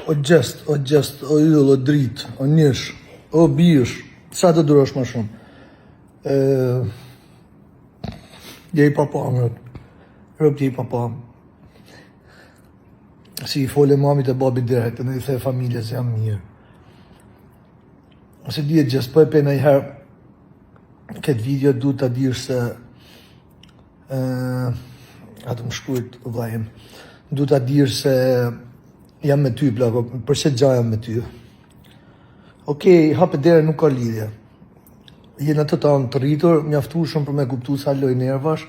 o gjest, o yll, o drit, o njësh, o bish, sa të durosh më shumë. Je i papam, rëp je i papam. Si i fole mamit e babit direkt, në i the familjes jam mirë. Ose dhjetë gjest, po e pena i herë, këtë video du të dirë se, atë më shkujt vlajim, du të dirë se jam me ty, plako, përse gja jam me ty. Okej, hape dere nuk ka lidhje. Jena të tanë të rritur, mjaftu shumë për me kuptu sa loj nervash.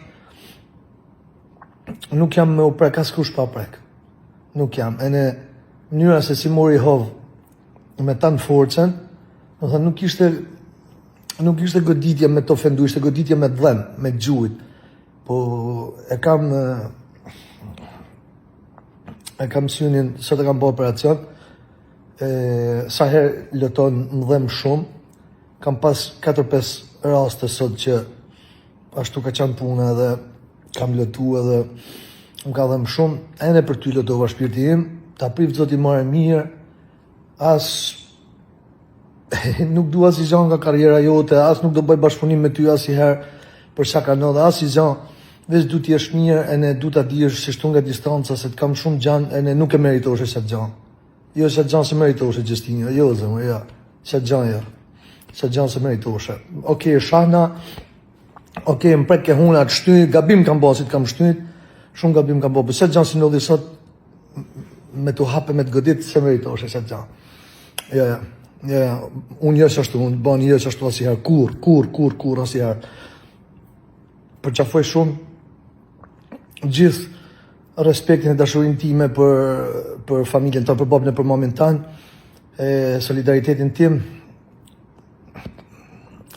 Nuk jam me u prek, as kush pa prek. Nuk jam. E në mënyra se si mori hovë me tanë forcen, nuk ishte goditja me të ofendu, ishte goditja me dhem, me gjuhit. Po e kam synin, sot e kam po operacion, sa herë lëton më dhem shumë, kam pas 4-5 raste sot që ashtu ka qanë puna dhe kam lëtu edhe më ka dhem shumë, e në për ty lëtova shpirti im, ta priv zoti marrë mirë, as nuk du as i zhan nga karriera jote, as nuk do bëj bashkëpunim me ty as i herë për sa ka dhe as i zhan, veç du t'jesh mirë, e ne du t'a dish se shtu nga distanca, se t'kam shumë gjanë, e ne nuk e meritoshe sa gjanë. Jo, sa gjanë se meritoshe, Gjestinja, jo, zëmë, ja, sa gjanë, ja. Sa gjanë se meritoshe. Okej, shana, okej, më prek ke huna të shtyjt, gabim kam bo, si t'kam shtyjt, shumë gabim kam bo, për sa gjanë si ndodhi sot, me t'u hape me t'godit, se meritoshe, sa gjanë. Ja, unë jësh ashtu, unë bani jësh ashtu asiher, kur asiher. Përqafoj shumë, gjithë respektin e dashurin time për familjen tanë, për babën e për mamin tanë, solidaritetin tim,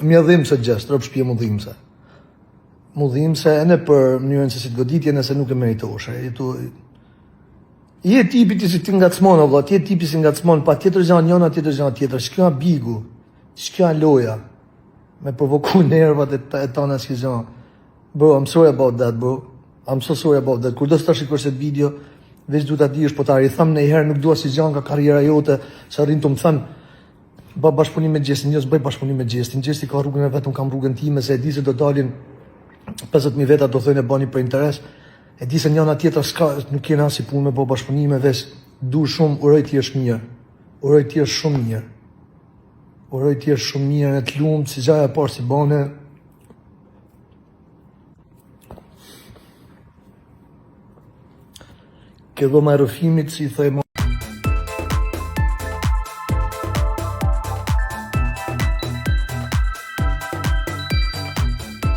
më dhimbse gjest, rëp shpje më dhimbse. Më dhimbse e në për mënyrën se si të goditje nëse nuk e meritoshe. Je tipi ti si ti ngacmon, Allah, ti je tipi si ngacmon, pa tjetër gjanë njona, tjetër gjanë tjetër, shkja bigu, shkja loja, me provoku nervat e tana s'ki gjanë. Bro, I'm sorry about that, bro. I'm so sorry about that. Kur do s'ta shikosh këtë video, veç du t'a dish, po t'a i tham në i herë, nuk dua si gjanë nga karriera jote, sa rrinë të më thanë, ba bashkëpunim me Gjestin, njës bëj bashkëpunim me Gjestin, Gjesti ka rrugën e vetëm, kam rrugën time, se e di se do dalin 50.000 veta, do thëjnë e bani për interes, e di se njëna tjetër s'ka, nuk kena si punë me bo bashkëpunime, veç du shumë, uroj ti është mirë, uroj ti është shumë mirë, uroj ti është shumë mirë, e të lumë, si gjaja parë si bane, ke dhoma e rëfimit, si thëjmë,